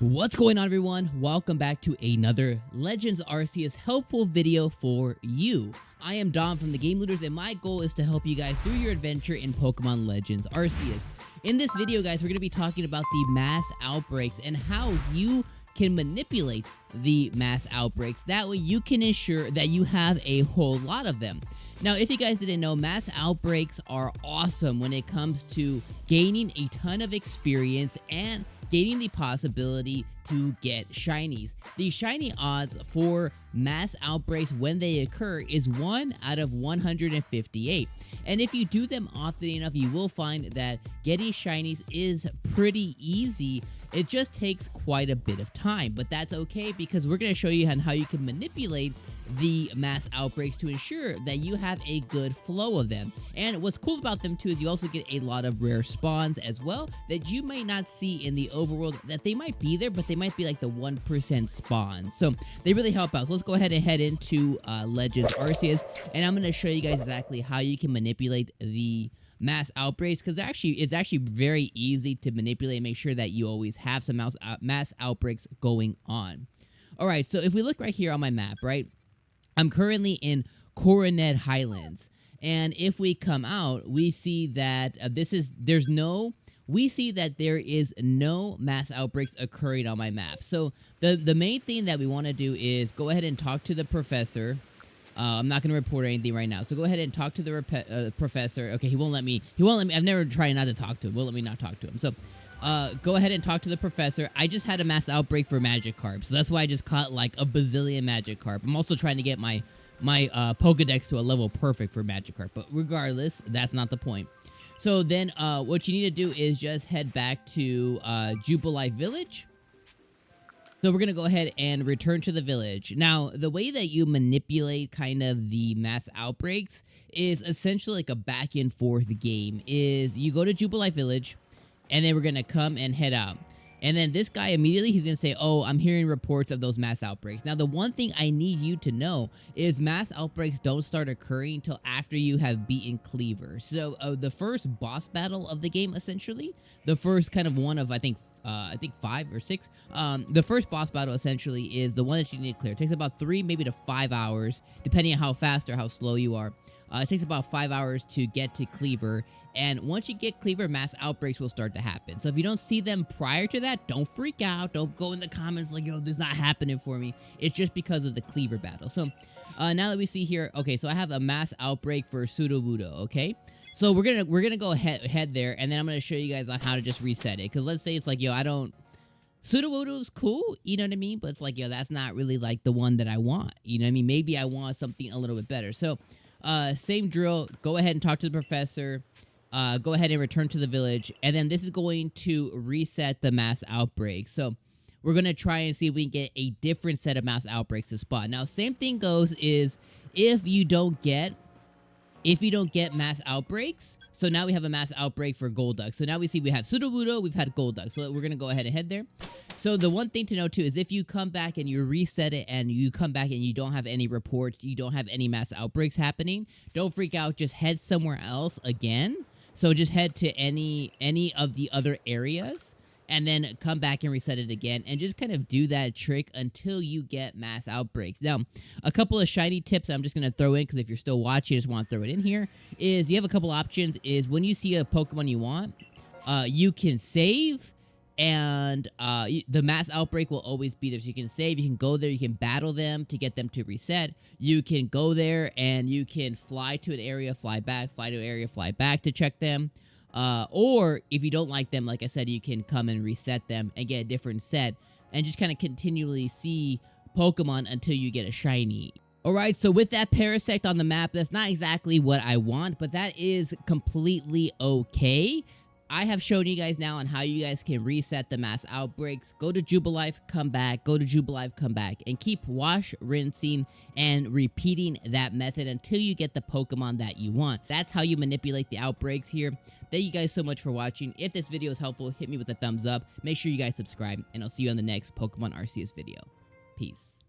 What's going on, everyone? Welcome back to another Legends Arceus helpful video for you. I am Dom from the Game Looters, and my goal is to help you guys through your adventure in Pokemon Legends Arceus. In this video, guys, we're going to be talking about the mass outbreaks and how you can manipulate the mass outbreaks. That way you can ensure that you have a whole lot of them. Now, if you guys didn't know, mass outbreaks are awesome when it comes to gaining a ton of experience and gaining the possibility to get shinies. The shiny odds for mass outbreaks when they occur is 1 out of 158. And if you do them often enough, you will find that getting shinies is pretty easy. It just takes quite a bit of time, but that's okay because we're going to show you how you can manipulate the mass outbreaks to ensure that you have a good flow of them. And what's cool about them too is you also get a lot of rare spawns as well that you might not see in the overworld, that they might be there, but they might be like the 1% spawns. So they really help out. So let's go ahead and head into Legends Arceus, and I'm going to show you guys exactly how you can manipulate the mass outbreaks, because it's actually very easy to manipulate and make sure that you always have some mass outbreaks going on. All right, so if we look right here on my map, right, I'm currently in Coronet Highlands, and if we come out, we see that we see that there is no mass outbreaks occurring on my map. So the main thing that we want to do is go ahead and talk to the professor. I'm not going to report anything right now, so go ahead and talk to the professor. Okay, he won't let me. I've never tried not to talk to him. Won't let me not talk to him. So go ahead and talk to the professor. I just had a mass outbreak for Magikarp, so that's why I just caught like a bazillion Magikarp. I'm also trying to get my Pokedex to a level perfect for Magikarp, but regardless, that's not the point. So then what you need to do is just head back to Jubilife Village. So we're going to go ahead and return to the village. Now, the way that you manipulate kind of the mass outbreaks is essentially like a back and forth game. Is you go to Jubilife Village, and then we're going to come and head out. And then this guy immediately, he's going to say, oh, I'm hearing reports of those mass outbreaks. Now, the one thing I need you to know is mass outbreaks don't start occurring until after you have beaten Cleaver. So the first boss battle of the game, essentially, the first kind of one of, I think 5 or 6. The first boss battle essentially is the one that you need to clear. It takes about 3 maybe to 5 hours, depending on how fast or how slow you are. It takes about 5 hours to get to Cleaver, and once you get Cleaver, mass outbreaks will start to happen. So if you don't see them prior to that, don't freak out. Don't go in the comments like, yo, this is not happening for me. It's just because of the Cleaver battle. So now that we see here, okay, so I have a mass outbreak for Sudowoodo, okay? So we're gonna go ahead there, and then I'm gonna show you guys on how to just reset it. Because let's say it's like, yo, Sudowoodo's cool, you know what I mean? But it's like, yo, that's not really like the one that I want. You know what I mean? Maybe I want something a little bit better. So same drill. Go ahead and talk to the professor. Go ahead and return to the village, and then this is going to reset the mass outbreak. So we're gonna try and see if we can get a different set of mass outbreaks to spawn. Now, same thing goes is if you don't get mass outbreaks, so now we have a mass outbreak for Golduck. So now we see we have Sudowoodo, we've had Golduck. So we're going to go ahead and head there. So the one thing to know too is if you come back and you reset it and you come back and you don't have any reports, you don't have any mass outbreaks happening, don't freak out. Just head somewhere else again. So just head to any of the other areas, and then come back and reset it again, and just kind of do that trick until you get mass outbreaks. Now, a couple of shiny tips I'm just going to throw in, because if you're still watching, I just want to throw it in here, is you have a couple options. Is when you see a Pokemon you want, you can save, and the mass outbreak will always be there. So you can save, you can go there, you can battle them to get them to reset. You can go there, and you can fly to an area, fly back, fly to an area, fly back to check them. Or if you don't like them, like I said, you can come and reset them and get a different set and just kind of continually see Pokemon until you get a shiny. Alright, so with that Parasect on the map, that's not exactly what I want, but that is completely okay. I have shown you guys now on how you guys can reset the mass outbreaks. Go to Jubilife, come back, go to Jubilife, come back, and keep rinsing, and repeating that method until you get the Pokemon that you want. That's how you manipulate the outbreaks here. Thank you guys so much for watching. If this video is helpful, hit me with a thumbs up. Make sure you guys subscribe, and I'll see you on the next Pokemon Arceus video. Peace.